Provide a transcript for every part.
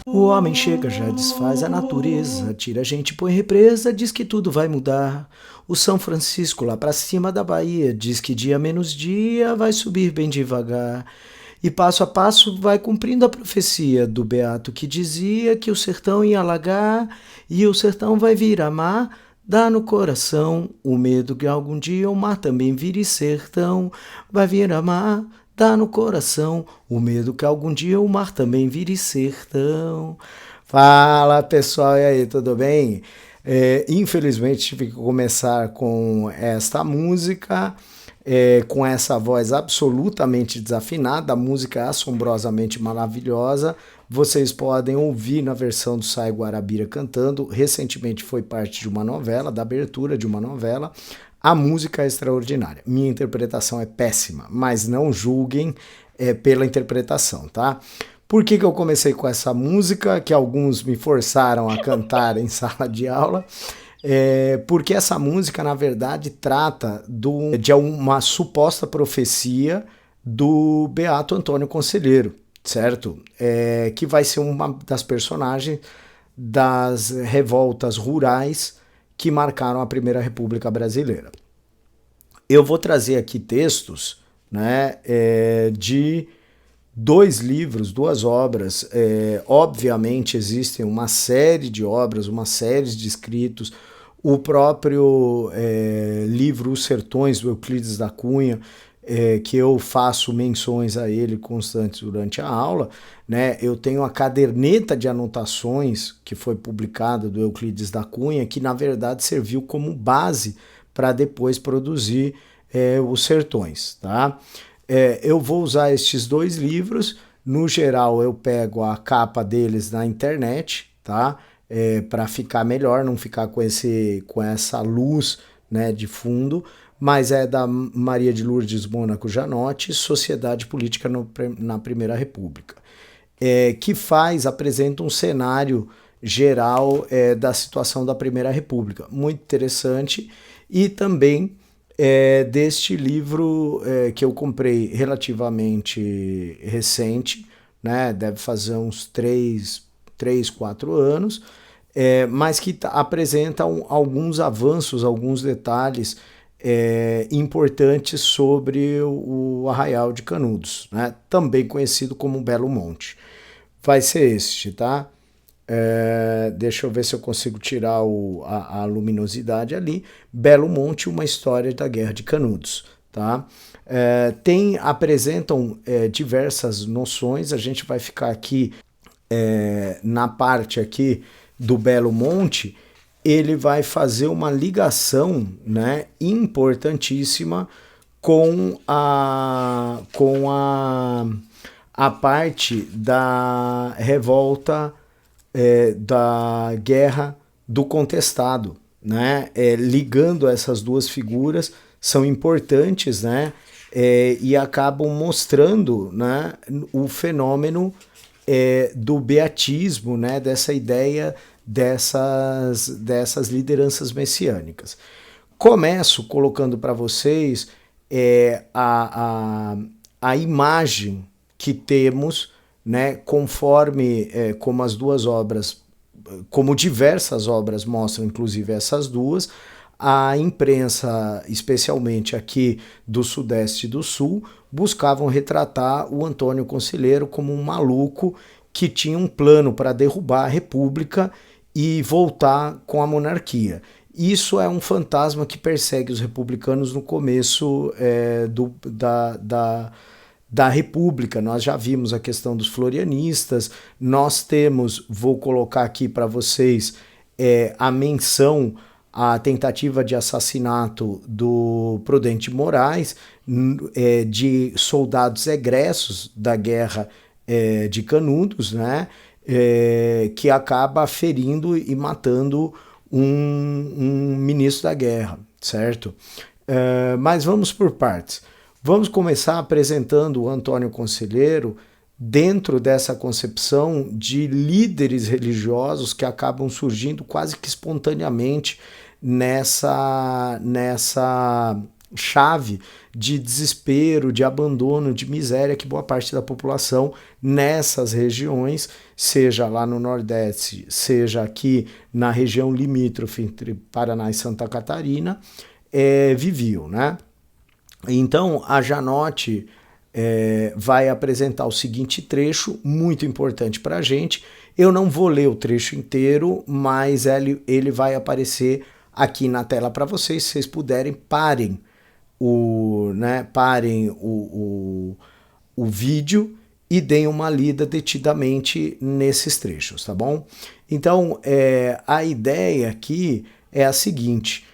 O homem chega, já desfaz a natureza, tira a gente, põe represa, diz que tudo vai mudar. O São Francisco lá pra cima da Bahia diz que dia menos dia vai subir bem devagar. E passo a passo vai cumprindo a profecia do Beato que dizia que o sertão ia alagar e o sertão vai vir a mar. Dá no coração o medo que algum dia o mar também vire sertão, vai vir a mar. Dá no coração o medo que algum dia o mar também vire sertão. Fala pessoal, e aí, tudo bem? Infelizmente tive que começar com esta música, com essa voz absolutamente desafinada, a música é assombrosamente maravilhosa. Vocês podem ouvir na versão do Sai Guarabira cantando. Recentemente foi parte de uma novela, da abertura de uma novela. A música é extraordinária. Minha interpretação é péssima, mas não julguem pela interpretação, tá? Por que eu comecei com essa música, que alguns me forçaram a cantar em sala de aula? Porque essa música, na verdade, trata de uma suposta profecia do Beato Antônio Conselheiro, certo? Que vai ser uma das personagens das revoltas rurais que marcaram a Primeira República Brasileira. Eu vou trazer aqui textos, né, de dois livros, duas obras. Obviamente existem uma série de obras, uma série de escritos. O próprio livro Os Sertões, do Euclides da Cunha, que eu faço menções a ele constantes durante a aula, né? Eu tenho a caderneta de anotações que foi publicada do Euclides da Cunha, que na verdade serviu como base para depois produzir Os Sertões, tá? Eu vou usar estes dois livros. No geral, eu pego a capa deles na internet, tá? Para ficar melhor, não ficar com essa luz, né, de fundo, mas é da Maria de Lourdes Mônaco Janotti, Sociedade Política na Primeira República, que apresenta um cenário geral da situação da Primeira República, muito interessante. E também deste livro que eu comprei relativamente recente, né, deve fazer uns 4 anos, mas que apresenta alguns avanços, alguns detalhes importantes sobre o Arraial de Canudos, né? Também conhecido como Belo Monte. Vai ser este, tá? Deixa eu ver se eu consigo tirar a luminosidade ali. Belo Monte, uma história da Guerra de Canudos, tá? Apresentam diversas noções. A gente vai ficar aqui na parte aqui do Belo Monte. Ele vai fazer uma ligação, né, importantíssima com a parte da revolta, da Guerra do Contestado, né? Ligando essas duas figuras, são importantes, né? E acabam mostrando, né, o fenômeno do beatismo, né? Dessa ideia dessas lideranças messiânicas. Começo colocando para vocês a imagem que temos, né, conforme como as duas obras, como diversas obras mostram, inclusive essas duas. A imprensa, especialmente aqui do Sudeste e do Sul, buscavam retratar o Antônio Conselheiro como um maluco que tinha um plano para derrubar a República e voltar com a monarquia. Isso é um fantasma que persegue os republicanos no começo da República. Nós já vimos a questão dos florianistas, nós temos, vou colocar aqui para vocês, a menção à tentativa de assassinato do Prudente Moraes, de soldados egressos da Guerra de Canudos, né? Que acaba ferindo e matando um ministro da guerra, certo? Mas vamos por partes. Vamos começar apresentando o Antônio Conselheiro dentro dessa concepção de líderes religiosos que acabam surgindo quase que espontaneamente nessa chave de desespero, de abandono, de miséria que boa parte da população nessas regiões, seja lá no Nordeste, seja aqui na região limítrofe entre Paraná e Santa Catarina, viviam, né? Então, a Janotte vai apresentar o seguinte trecho, muito importante para a gente. Eu não vou ler o trecho inteiro, mas ele vai aparecer aqui na tela para vocês. Se vocês puderem, parem o vídeo e deem uma lida detidamente nesses trechos, tá bom? Então, a ideia aqui é a seguinte: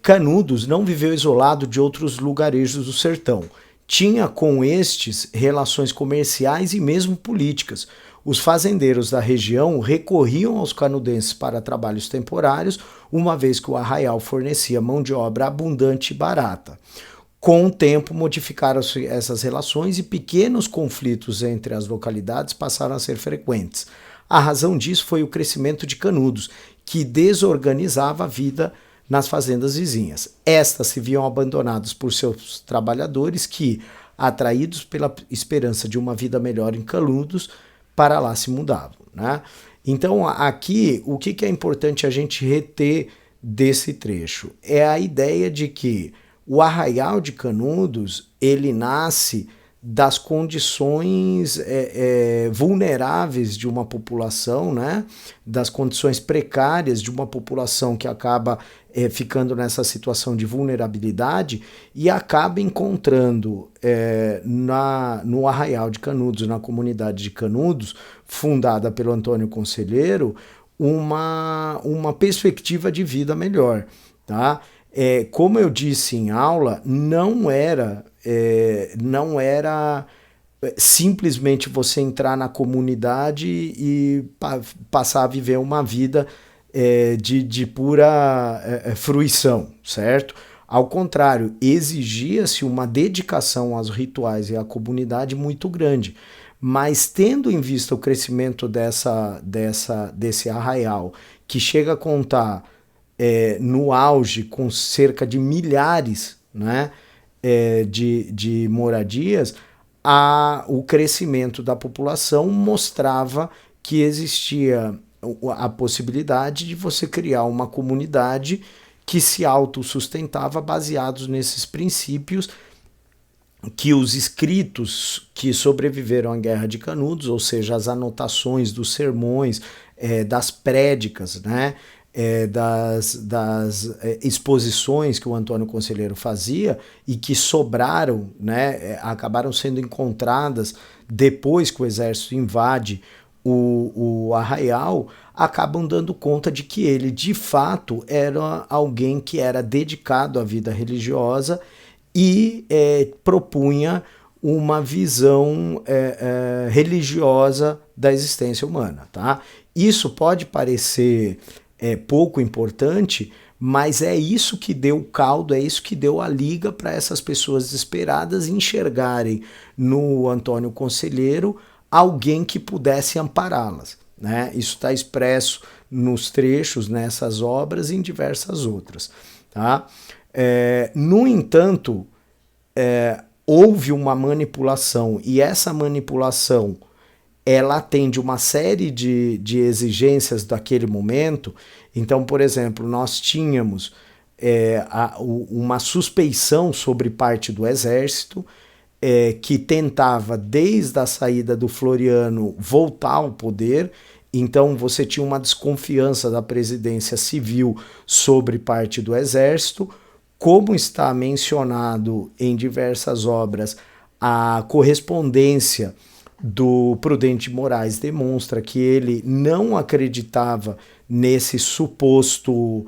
Canudos não viveu isolado de outros lugarejos do sertão. Tinha com estes relações comerciais e mesmo políticas. Os fazendeiros da região recorriam aos canudenses para trabalhos temporários, uma vez que o arraial fornecia mão de obra abundante e barata. Com o tempo, modificaram-se essas relações e pequenos conflitos entre as localidades passaram a ser frequentes. A razão disso foi o crescimento de Canudos, que desorganizava a vida nas fazendas vizinhas. Estas se viam abandonadas por seus trabalhadores que, atraídos pela esperança de uma vida melhor em Canudos, para lá se mudavam, né? Então, aqui, o que é importante a gente reter desse trecho? É a ideia de que o arraial de Canudos, ele nasce das condições vulneráveis de uma população, né? Das condições precárias de uma população que acaba ficando nessa situação de vulnerabilidade e acaba encontrando no Arraial de Canudos, na comunidade de Canudos, fundada pelo Antônio Conselheiro, uma perspectiva de vida melhor, tá? Como eu disse em aula, não era simplesmente você entrar na comunidade e passar a viver uma vida de pura fruição, certo? Ao contrário, exigia-se uma dedicação aos rituais e à comunidade muito grande. Mas tendo em vista o crescimento desse arraial, que chega a contar no auge com cerca de milhares, né, de moradias, o crescimento da população mostrava que existia a possibilidade de você criar uma comunidade que se autossustentava baseados nesses princípios que os escritos que sobreviveram à Guerra de Canudos, ou seja, as anotações dos sermões, das prédicas, né, das exposições que o Antônio Conselheiro fazia e que sobraram, né, acabaram sendo encontradas depois que o exército invade o arraial, acabam dando conta de que ele, de fato, era alguém que era dedicado à vida religiosa e propunha uma visão religiosa da existência humana, tá? Isso pode parecer pouco importante, mas é isso que deu caldo, é isso que deu a liga para essas pessoas desesperadas enxergarem no Antônio Conselheiro alguém que pudesse ampará-las, né? Isso está expresso nos trechos, nessas obras e em diversas outras, tá? No entanto, houve uma manipulação e essa manipulação ela atende uma série de exigências daquele momento. Então, por exemplo, nós tínhamos uma suspeição sobre parte do exército que tentava, desde a saída do Floriano, voltar ao poder. Então você tinha uma desconfiança da presidência civil sobre parte do exército. Como está mencionado em diversas obras, a correspondência do Prudente Moraes demonstra que ele não acreditava nesse suposto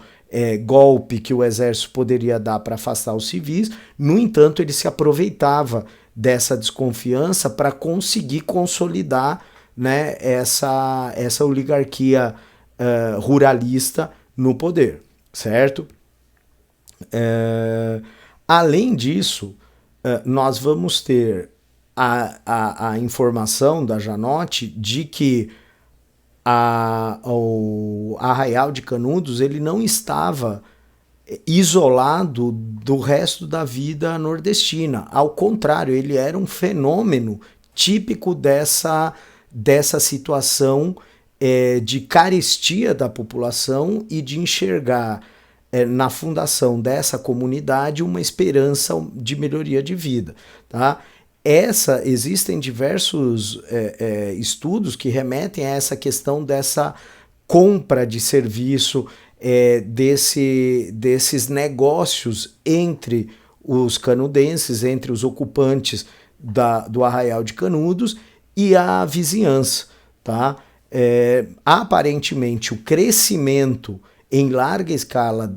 golpe que o exército poderia dar para afastar os civis. No entanto, ele se aproveitava dessa desconfiança para conseguir consolidar, né, essa oligarquia ruralista no poder, certo? Além disso, nós vamos ter a informação da Janotte de que o Arraial de Canudos ele não estava isolado do resto da vida nordestina. Ao contrário, ele era um fenômeno típico dessa situação de carestia da população e de enxergar na fundação dessa comunidade uma esperança de melhoria de vida. Tá? Existem diversos estudos que remetem a essa questão dessa compra de serviço, desses negócios entre os canudenses, entre os ocupantes do Arraial de Canudos e a vizinhança. Tá? Aparentemente, o crescimento em larga escala,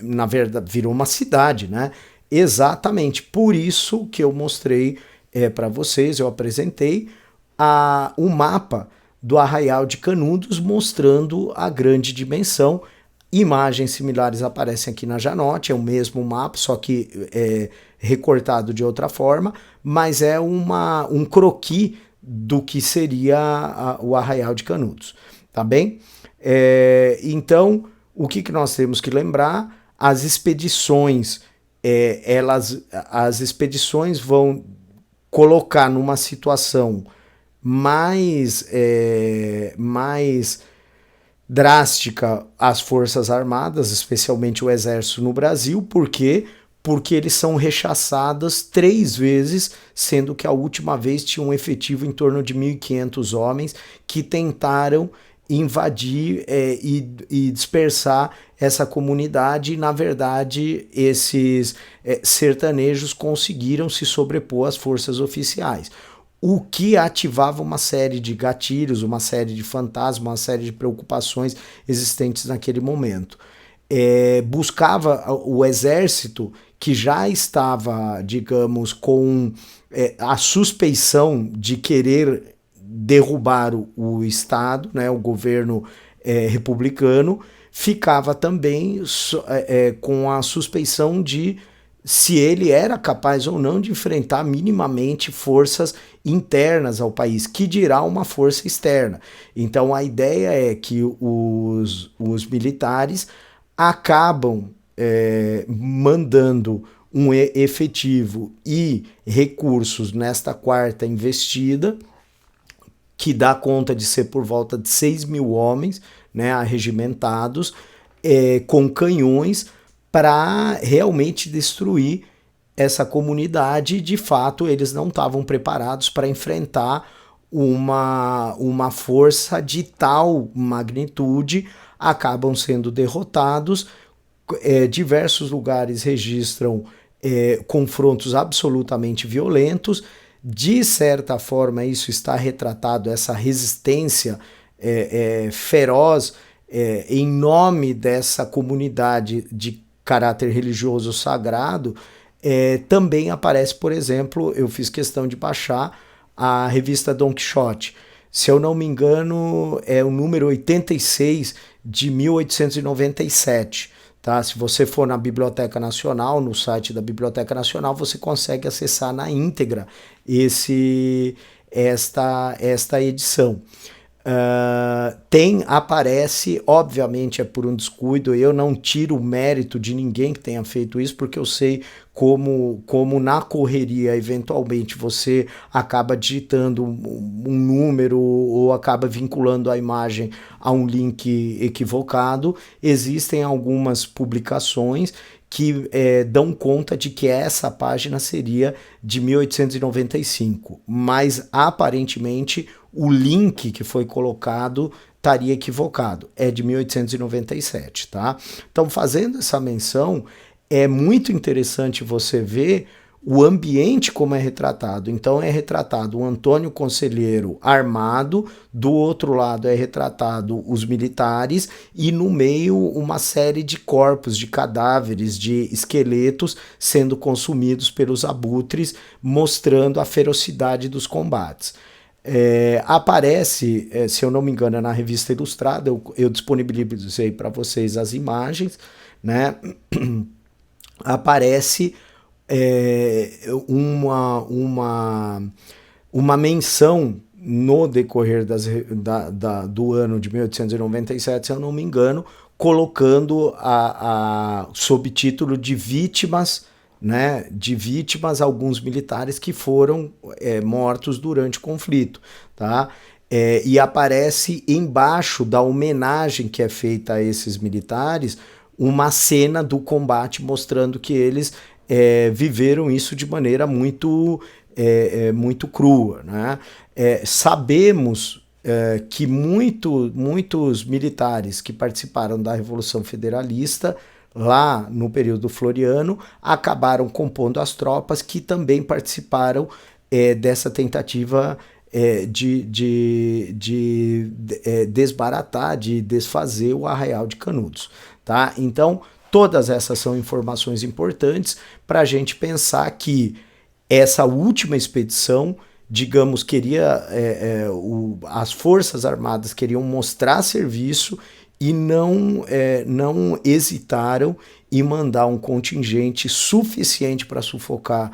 na verdade, virou uma cidade, né? Exatamente por isso que eu mostrei para vocês, eu apresentei o mapa do Arraial de Canudos, mostrando a grande dimensão. Imagens similares aparecem aqui na Janote, é o mesmo mapa, só que recortado de outra forma, mas é um croquis do que seria o Arraial de Canudos, tá bem? Então, o que nós temos que lembrar? As expedições, as expedições vão colocar numa situação mais drástica as Forças Armadas, especialmente o Exército no Brasil. Por quê? Porque eles são rechaçados 3 vezes, sendo que a última vez tinha um efetivo em torno de 1.500 homens que tentaram invadir e dispersar essa comunidade, e na verdade esses sertanejos conseguiram se sobrepor às forças oficiais, o que ativava uma série de gatilhos, uma série de fantasmas, uma série de preocupações existentes naquele momento. Buscava o exército, que já estava, digamos, com a suspeição de querer derrubar o Estado, né, o governo republicano, ficava também com a suspeição de se ele era capaz ou não de enfrentar minimamente forças internas ao país, que dirá uma força externa. Então a ideia é que os militares acabam mandando um efetivo e recursos nesta quarta investida, que dá conta de ser por volta de 6.000 homens, né, arregimentados, com canhões, para realmente destruir essa comunidade. De fato, eles não estavam preparados para enfrentar uma força de tal magnitude, acabam sendo derrotados. Diversos lugares registram confrontos absolutamente violentos. De certa forma, isso está retratado, essa resistência feroz em nome dessa comunidade de caráter religioso sagrado. Também aparece, por exemplo, eu fiz questão de baixar a revista Don Quixote. Se eu não me engano, é o número 86 de 1897. Tá? Se você for na Biblioteca Nacional, no site da Biblioteca Nacional, você consegue acessar na íntegra esta edição. Aparece, obviamente é por um descuido, eu não tiro o mérito de ninguém que tenha feito isso, porque eu sei como na correria eventualmente você acaba digitando um número ou acaba vinculando a imagem a um link equivocado. Existem algumas publicações que dão conta de que essa página seria de 1895, mas aparentemente o link que foi colocado estaria equivocado, é de 1897, tá? Então, fazendo essa menção, é muito interessante você ver o ambiente como é retratado. Então é retratado o Antônio Conselheiro armado, do outro lado é retratado os militares e no meio uma série de corpos, de cadáveres, de esqueletos sendo consumidos pelos abutres, mostrando a ferocidade dos combates. Aparece, se eu não me engano, na revista Ilustrada, eu disponibilizei para vocês as imagens, né? Aparece uma menção no decorrer do ano de 1897, se eu não me engano, colocando sob título de vítimas, né, alguns militares que foram mortos durante o conflito, tá? E aparece embaixo da homenagem que é feita a esses militares uma cena do combate mostrando que eles viveram isso de maneira muito crua, né? Sabemos que muitos militares que participaram da Revolução Federalista lá no período floriano acabaram compondo as tropas que também participaram dessa tentativa de desbaratar, de desfazer o Arraial de Canudos, tá? Então, todas essas são informações importantes para a gente pensar que essa última expedição, digamos, as Forças Armadas queriam mostrar serviço e não hesitaram em mandar um contingente suficiente para sufocar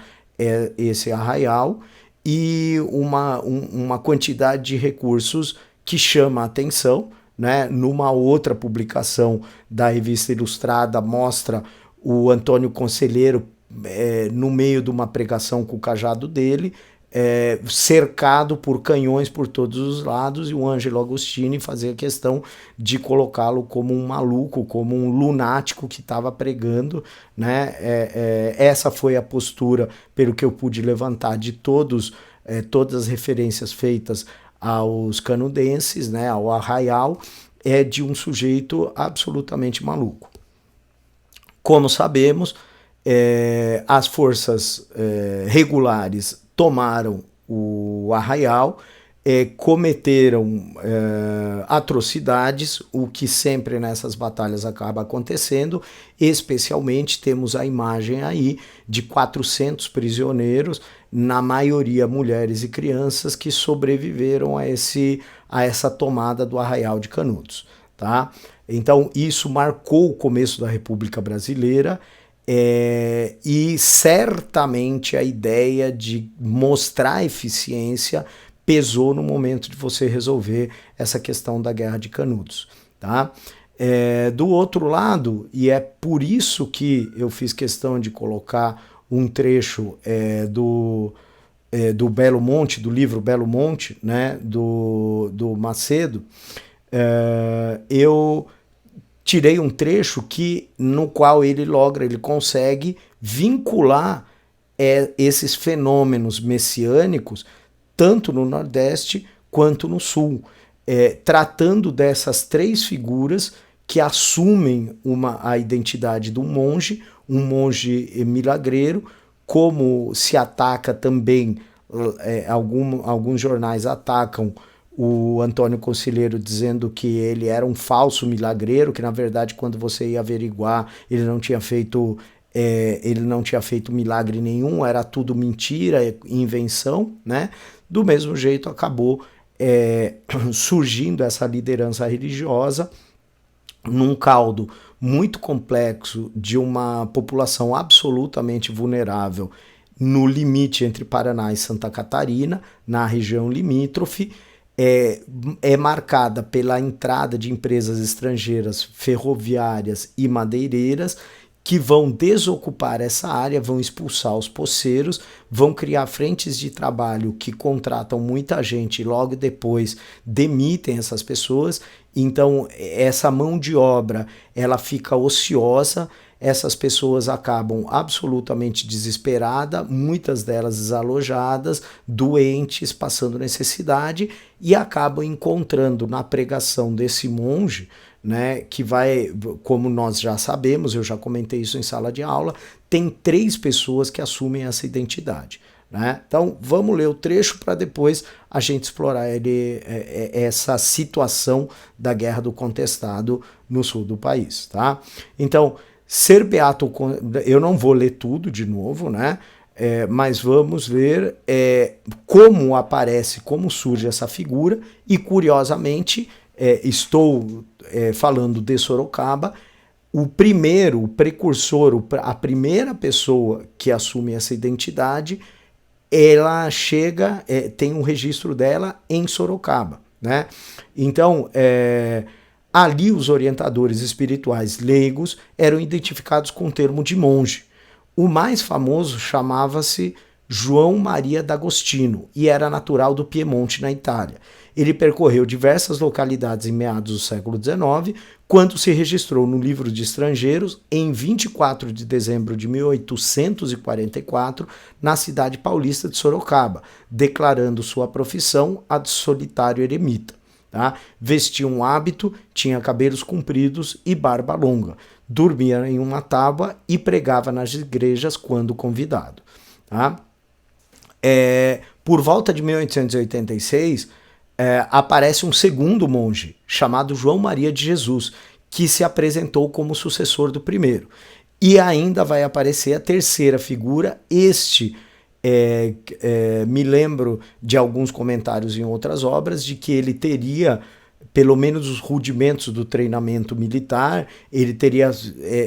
esse arraial e uma quantidade de recursos que chama a atenção, né? Numa outra publicação da Revista Ilustrada mostra o Antônio Conselheiro no meio de uma pregação com o cajado dele, cercado por canhões por todos os lados, e o Ângelo Agostini fazia questão de colocá-lo como um maluco, como um lunático que estava pregando, né? Essa foi a postura, pelo que eu pude levantar, de todas as referências feitas aos canudenses, né, ao arraial, de um sujeito absolutamente maluco. Como sabemos, as forças regulares tomaram o arraial, cometeram atrocidades, o que sempre nessas batalhas acaba acontecendo. Especialmente temos a imagem aí de 400 prisioneiros, na maioria mulheres e crianças, que sobreviveram a essa tomada do Arraial de Canudos, tá? Então isso marcou o começo da República Brasileira. E certamente a ideia de mostrar eficiência pesou no momento de você resolver essa questão da Guerra de Canudos, tá? Do outro lado, e é por isso que eu fiz questão de colocar um trecho do Belo Monte, do livro Belo Monte, né, do Macedo, eu tirei um trecho no qual ele consegue vincular esses fenômenos messiânicos tanto no Nordeste quanto no Sul, tratando dessas três figuras que assumem a identidade de um monge milagreiro, como se ataca também, alguns jornais atacam o Antônio Conselheiro dizendo que ele era um falso milagreiro, que na verdade quando você ia averiguar ele não tinha feito milagre nenhum, era tudo mentira, invenção, né? Do mesmo jeito acabou surgindo essa liderança religiosa num caldo muito complexo de uma população absolutamente vulnerável no limite entre Paraná e Santa Catarina, na região limítrofe. É marcada pela entrada de empresas estrangeiras ferroviárias e madeireiras que vão desocupar essa área, vão expulsar os poceiros, vão criar frentes de trabalho que contratam muita gente e logo depois demitem essas pessoas. Então essa mão de obra ela fica ociosa, essas pessoas acabam absolutamente desesperadas, muitas delas desalojadas, doentes, passando necessidade, e acabam encontrando na pregação desse monge, né, que vai, como nós já sabemos, eu já comentei isso em sala de aula, tem 3 pessoas que assumem essa identidade, né? Então vamos ler o trecho para depois a gente explorar essa situação da Guerra do Contestado no sul do país, tá? Então, ser beato, eu não vou ler tudo de novo, né? Mas vamos ver como aparece, como surge essa figura, e curiosamente estou falando de Sorocaba. O precursor, a primeira pessoa que assume essa identidade, ela tem um registro dela em Sorocaba, né? Então, Ali os orientadores espirituais leigos eram identificados com o termo de monge. O mais famoso chamava-se João Maria d'Agostino e era natural do Piemonte, na Itália. Ele percorreu diversas localidades em meados do século XIX, quando se registrou no Livro de Estrangeiros, em 24 de dezembro de 1844, na cidade paulista de Sorocaba, declarando sua profissão a de solitário eremita. Tá? Vestia um hábito, tinha cabelos compridos e barba longa, dormia em uma tábua e pregava nas igrejas quando convidado. Tá? Por volta de 1886, aparece um segundo monge, chamado João Maria de Jesus, que se apresentou como sucessor do primeiro. E ainda vai aparecer a terceira figura. Me lembro de alguns comentários em outras obras de que ele teria pelo menos os rudimentos do treinamento militar, ele teria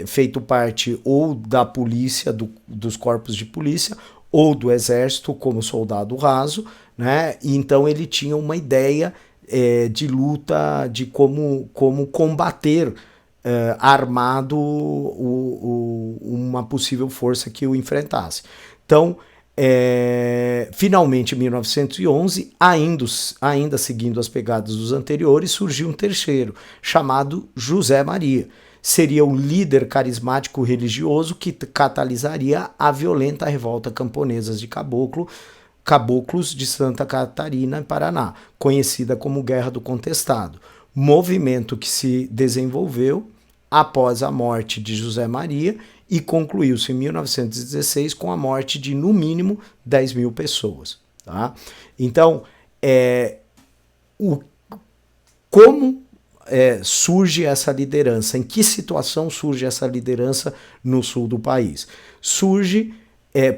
feito parte ou da polícia, dos corpos de polícia, ou do exército como soldado raso, né? E então ele tinha uma ideia de luta, de como combater armado uma possível força que o enfrentasse. Então, finalmente, em 1911, ainda seguindo as pegadas dos anteriores, surgiu um terceiro, chamado José Maria. Seria o líder carismático religioso que catalisaria a violenta revolta camponesa de caboclos de Santa Catarina, Paraná, conhecida como Guerra do Contestado, movimento que se desenvolveu após a morte de José Maria e concluiu-se em 1916 com a morte de, no mínimo, 10 mil pessoas. Tá? Então, como surge essa liderança? Em que situação surge essa liderança no sul do país? Surge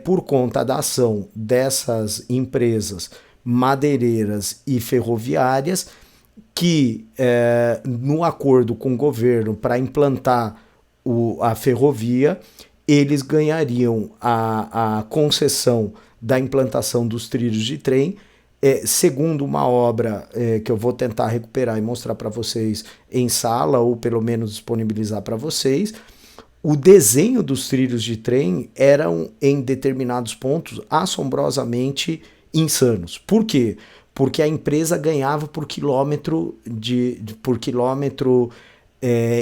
por conta da ação dessas empresas madeireiras e ferroviárias que, no acordo com o governo para implantar a ferrovia, eles ganhariam a concessão da implantação dos trilhos de trem, segundo uma obra que eu vou tentar recuperar e mostrar para vocês em sala, ou pelo menos disponibilizar para vocês. O desenho dos trilhos de trem eram, em determinados pontos, assombrosamente insanos. Por quê? Porque a empresa ganhava por quilômetro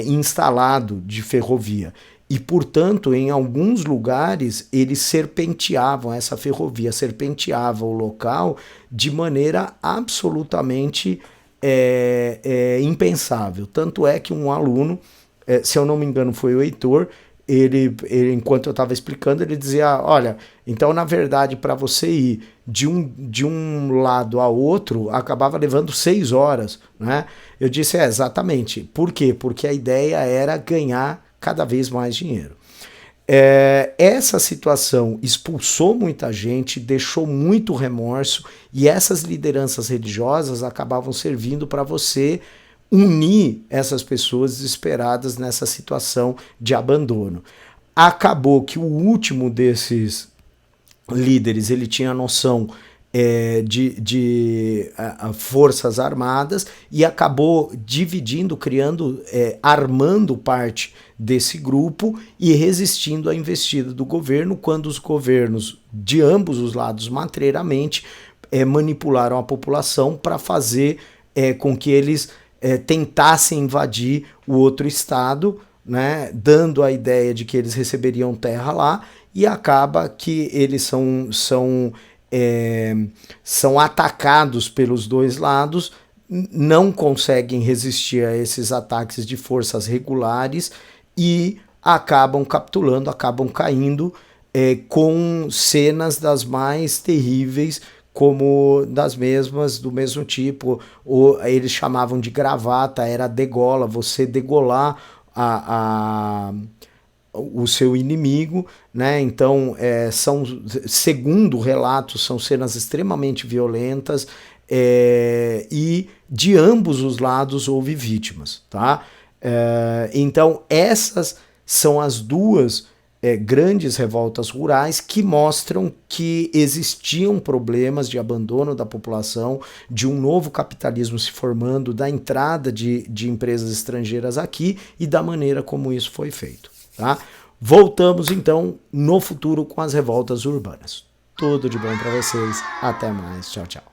instalado de ferrovia. E, portanto, em alguns lugares, eles serpenteavam, essa ferrovia serpenteava o local de maneira absolutamente impensável. Tanto é que um aluno, se eu não me engano foi o Heitor, ele enquanto eu estava explicando, ele dizia, olha, então na verdade para você ir de um lado a outro, acabava levando 6 horas, né? Eu disse, exatamente. Por quê? Porque a ideia era ganhar cada vez mais dinheiro. Essa situação expulsou muita gente, deixou muito remorso, e essas lideranças religiosas acabavam servindo para você unir essas pessoas desesperadas nessa situação de abandono. Acabou que o último desses líderes, ele tinha a noção de forças armadas e acabou dividindo, criando, armando parte desse grupo e resistindo à investida do governo, quando os governos de ambos os lados matreiramente manipularam a população para fazer com que eles tentassem invadir o outro estado, né, dando a ideia de que eles receberiam terra lá, e acaba que eles são atacados pelos dois lados, não conseguem resistir a esses ataques de forças regulares e acabam capitulando, acabam caindo, com cenas das mais terríveis, como do mesmo tipo, ou eles chamavam de gravata, era degola, você degolar o seu inimigo, né? Então, segundo relatos, são cenas extremamente violentas, e de ambos os lados houve vítimas, tá? Então, essas são as duas grandes revoltas rurais que mostram que existiam problemas de abandono da população, de um novo capitalismo se formando, da entrada de empresas estrangeiras aqui e da maneira como isso foi feito. Tá? Voltamos então no futuro com as revoltas urbanas. Tudo de bom para vocês. Até mais. Tchau, tchau.